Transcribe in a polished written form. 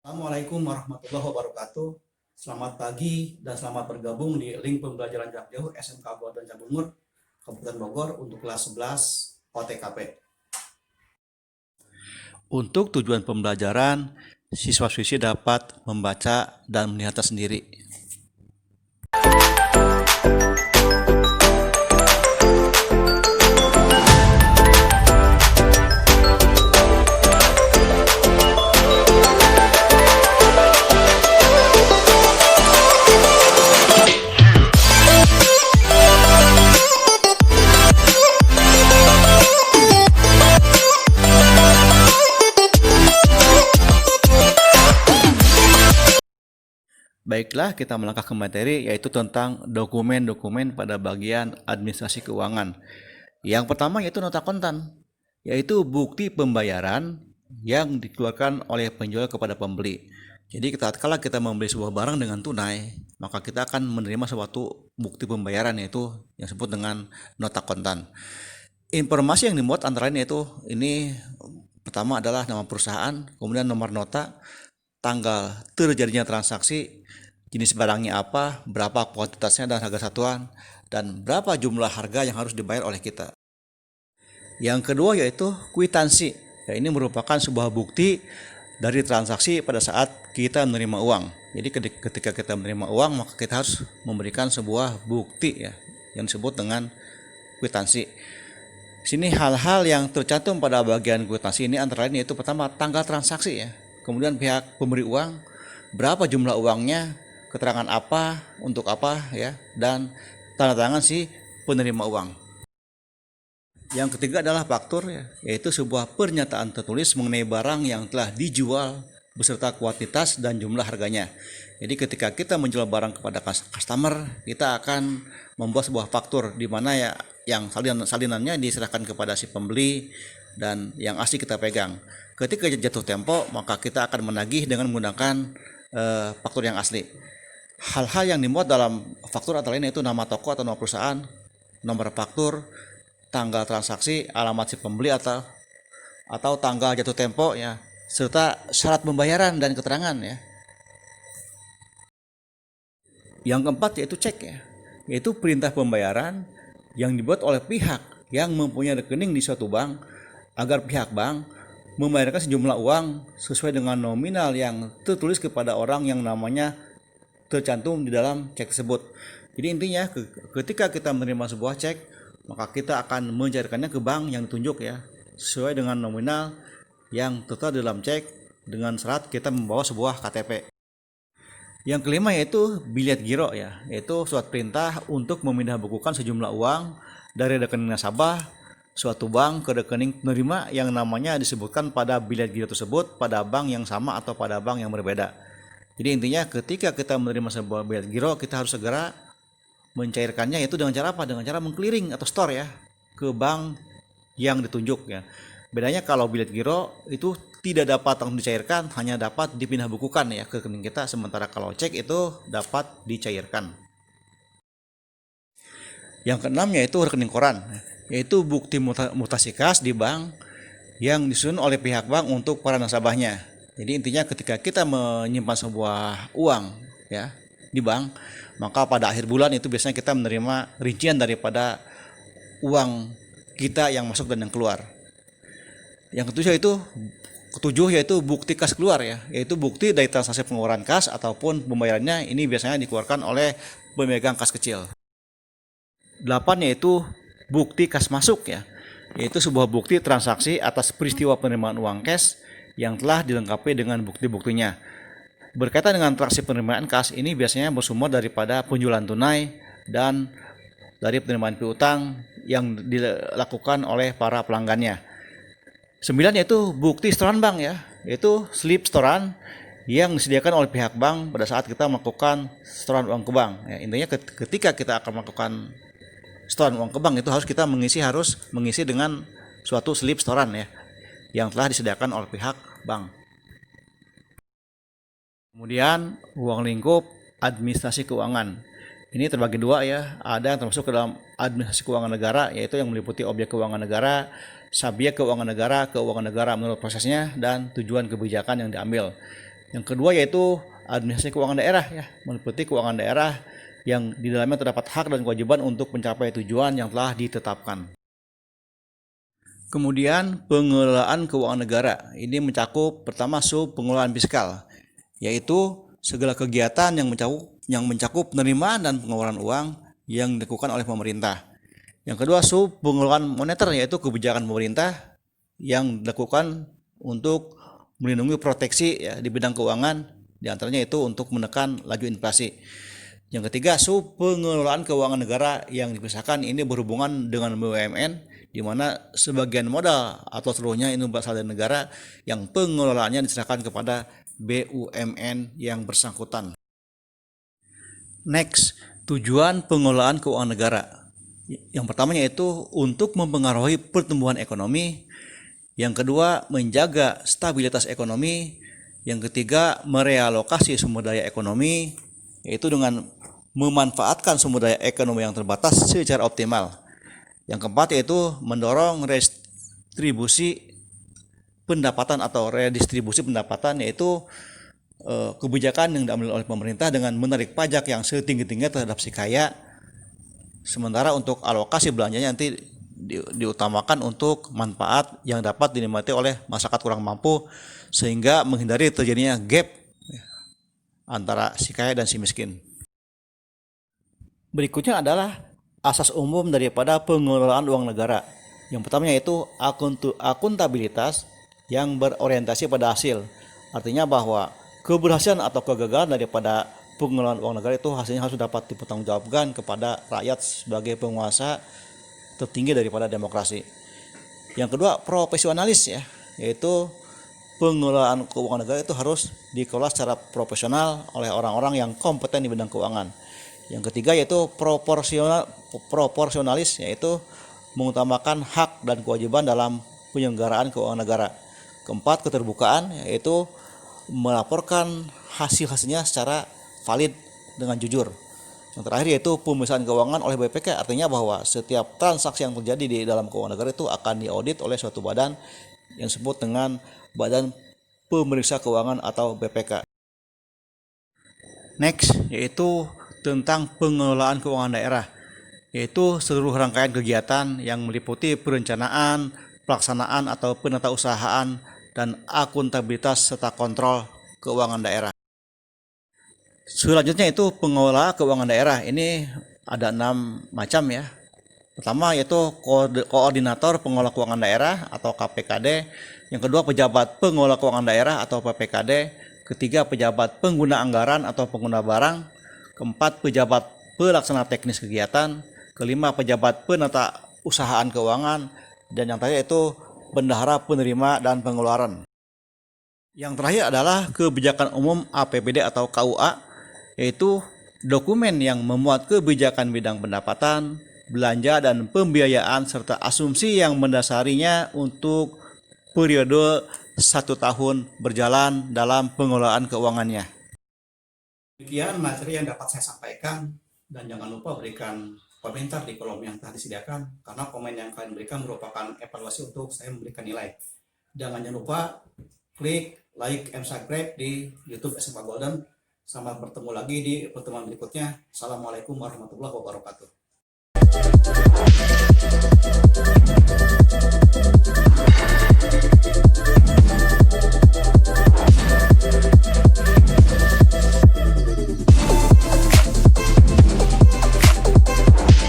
Assalamualaikum warahmatullahi wabarakatuh. Selamat pagi dan selamat bergabung di link pembelajaran jarak jauh SMK Kabupaten Cibungur, Kabupaten Bogor untuk kelas 11 OTKP. Untuk tujuan pembelajaran, siswa-siswi dapat membaca dan melihatnya sendiri. Baiklah, kita melangkah ke materi, yaitu tentang dokumen-dokumen pada bagian administrasi keuangan. Yang pertama yaitu nota kontan, yaitu bukti pembayaran yang dikeluarkan oleh penjual kepada pembeli. Jadi tatkala kita membeli sebuah barang dengan tunai, maka kita akan menerima suatu bukti pembayaran, yaitu yang disebut dengan nota kontan. Informasi yang dimuat antara lain yaitu ini pertama adalah nama perusahaan, kemudian nomor nota, tanggal terjadinya transaksi, jenis barangnya apa, berapa kuantitasnya dan harga satuan, dan berapa jumlah harga yang harus dibayar oleh kita. Yang kedua yaitu kwitansi. Ya, ini merupakan sebuah bukti dari transaksi pada saat kita menerima uang. Jadi ketika kita menerima uang, maka kita harus memberikan sebuah bukti ya, yang disebut dengan kwitansi. Sini hal-hal yang tercantum pada bagian kwitansi ini antara lain yaitu pertama tanggal transaksi ya, kemudian pihak pemberi uang, berapa jumlah uangnya, keterangan apa, untuk apa ya, dan tanda tangan si penerima uang. Yang ketiga adalah faktur ya, yaitu sebuah pernyataan tertulis mengenai barang yang telah dijual beserta kuantitas dan jumlah harganya. Jadi ketika kita menjual barang kepada customer, kita akan membuat sebuah faktur di mana ya yang salinannya diserahkan kepada si pembeli dan yang asli kita pegang. Ketika jatuh tempo, maka kita akan menagih dengan menggunakan faktur yang asli. Hal-hal yang dimuat dalam faktur antara lain yaitu nama toko atau nama perusahaan, nomor faktur, tanggal transaksi, alamat si pembeli atau tanggal jatuh tempo ya, serta syarat pembayaran dan keterangan ya. Yang keempat yaitu cek ya, yaitu perintah pembayaran yang dibuat oleh pihak yang mempunyai rekening di suatu bank agar pihak bank membayarkan sejumlah uang sesuai dengan nominal yang tertulis kepada orang yang namanya tercantum di dalam cek tersebut. Jadi intinya ketika kita menerima sebuah cek, maka kita akan mencairkannya ke bank yang ditunjuk ya, sesuai dengan nominal yang tertera dalam cek dengan syarat kita membawa sebuah KTP. Yang kelima yaitu bilet giro ya, yaitu surat perintah untuk memindahbukukan sejumlah uang dari rekening nasabah suatu bank ke rekening penerima yang namanya disebutkan pada bilet giro tersebut pada bank yang sama atau pada bank yang berbeda. Jadi intinya ketika kita menerima sebuah bilet giro, kita harus segera mencairkannya, yaitu dengan cara apa? Dengan cara mengclearing atau store ya ke bank yang ditunjuk ya. Bedanya kalau bilet giro itu tidak dapat langsung dicairkan, hanya dapat dipindah bukukan ya ke rekening kita, sementara kalau cek itu dapat dicairkan. Yang keenam yaitu rekening koran, yaitu bukti mutasi kas di bank yang disusun oleh pihak bank untuk para nasabahnya. Jadi intinya ketika kita menyimpan sebuah uang ya di bank, maka pada akhir bulan itu biasanya kita menerima rincian daripada uang kita yang masuk dan yang keluar. Yang ketujuh yaitu bukti kas keluar ya, yaitu bukti dari transaksi pengeluaran kas ataupun pembayarannya, ini biasanya dikeluarkan oleh pemegang kas kecil. 8 yaitu bukti kas masuk ya, yaitu sebuah bukti transaksi atas peristiwa penerimaan uang cash yang telah dilengkapi dengan bukti-buktinya. Berkaitan dengan transaksi penerimaan kas, ini biasanya bersumber daripada penjualan tunai dan dari penerimaan piutang yang dilakukan oleh para pelanggannya. 9 yaitu bukti setoran bank ya, yaitu slip setoran yang disediakan oleh pihak bank pada saat kita melakukan setoran uang ke bank. Ya, intinya ketika kita akan melakukan setoran uang ke bank itu harus mengisi dengan suatu slip setoran ya yang telah disediakan oleh pihak bank. Kemudian uang lingkup administrasi keuangan. Ini terbagi dua ya, ada yang termasuk ke dalam administrasi keuangan negara, yaitu yang meliputi objek keuangan negara, subjek keuangan negara menurut prosesnya, dan tujuan kebijakan yang diambil. Yang kedua yaitu administrasi keuangan daerah ya, meliputi keuangan daerah yang di dalamnya terdapat hak dan kewajiban untuk mencapai tujuan yang telah ditetapkan. Kemudian pengelolaan keuangan negara. Ini mencakup pertama sub pengelolaan fiskal, yaitu segala kegiatan yang mencakup penerimaan dan pengeluaran uang yang dilakukan oleh pemerintah. Yang kedua sub pengelolaan moneter, yaitu kebijakan pemerintah yang dilakukan untuk melindungi proteksi ya, di bidang keuangan, diantaranya itu untuk menekan laju inflasi. Yang ketiga sub pengelolaan keuangan negara yang dipisahkan, ini berhubungan dengan BUMN, di mana sebagian modal atau seluruhnya ini berasal dari negara yang pengelolaannya diserahkan kepada BUMN yang bersangkutan. Next, tujuan pengelolaan keuangan negara. Yang pertamanya itu untuk mempengaruhi pertumbuhan ekonomi. Yang kedua, menjaga stabilitas ekonomi. Yang ketiga, merealokasi sumber daya ekonomi, yaitu dengan memanfaatkan sumber daya ekonomi yang terbatas secara optimal. Yang keempat yaitu mendorong redistribusi pendapatan atau redistribusi pendapatan, yaitu kebijakan yang diambil oleh pemerintah dengan menarik pajak yang setinggi-tingginya terhadap si kaya, sementara untuk alokasi belanjanya nanti diutamakan untuk manfaat yang dapat dinikmati oleh masyarakat kurang mampu, sehingga menghindari terjadinya gap antara si kaya dan si miskin. Berikutnya adalah asas umum daripada pengelolaan uang negara. Yang pertama yaitu akuntabilitas yang berorientasi pada hasil. Artinya bahwa keberhasilan atau kegagalan daripada pengelolaan uang negara itu hasilnya harus dapat dipertanggungjawabkan kepada rakyat sebagai penguasa tertinggi daripada demokrasi. Yang kedua, profesionalis ya, yaitu pengelolaan keuangan negara itu harus dikelola secara profesional oleh orang-orang yang kompeten di bidang keuangan. Yang ketiga yaitu proporsionalis, yaitu mengutamakan hak dan kewajiban dalam penyelenggaraan keuangan negara. Keempat, keterbukaan, yaitu melaporkan hasil-hasilnya secara valid dengan jujur. Yang terakhir yaitu pemeriksaan keuangan oleh BPK, artinya bahwa setiap transaksi yang terjadi di dalam keuangan negara itu akan diaudit oleh suatu badan yang disebut dengan Badan Pemeriksa Keuangan atau BPK. Next yaitu tentang pengelolaan keuangan daerah, yaitu seluruh rangkaian kegiatan yang meliputi perencanaan, pelaksanaan atau penatausahaan dan akuntabilitas serta kontrol keuangan daerah. Selanjutnya itu pengelola keuangan daerah. Ini ada 6 macam ya. Pertama yaitu koordinator pengelola keuangan daerah atau KPKD. Yang kedua pejabat pengelola keuangan daerah atau PPKD. Ketiga pejabat pengguna anggaran atau pengguna barang. Keempat pejabat pelaksana teknis kegiatan. Kelima pejabat penata usahaan keuangan. Dan yang terakhir itu bendahara penerima dan pengeluaran. Yang terakhir adalah kebijakan umum APBD atau KUA, yaitu dokumen yang memuat kebijakan bidang pendapatan, belanja dan pembiayaan serta asumsi yang mendasarinya untuk periode 1 tahun berjalan dalam pengelolaan keuangannya. Demikian materi yang dapat saya sampaikan, dan jangan lupa berikan komentar di kolom yang telah disediakan, karena komen yang kalian berikan merupakan evaluasi untuk saya memberikan nilai. Jangan lupa klik like and subscribe di YouTube SMK Golden. Sampai bertemu lagi di pertemuan berikutnya. Assalamualaikum warahmatullahi wabarakatuh.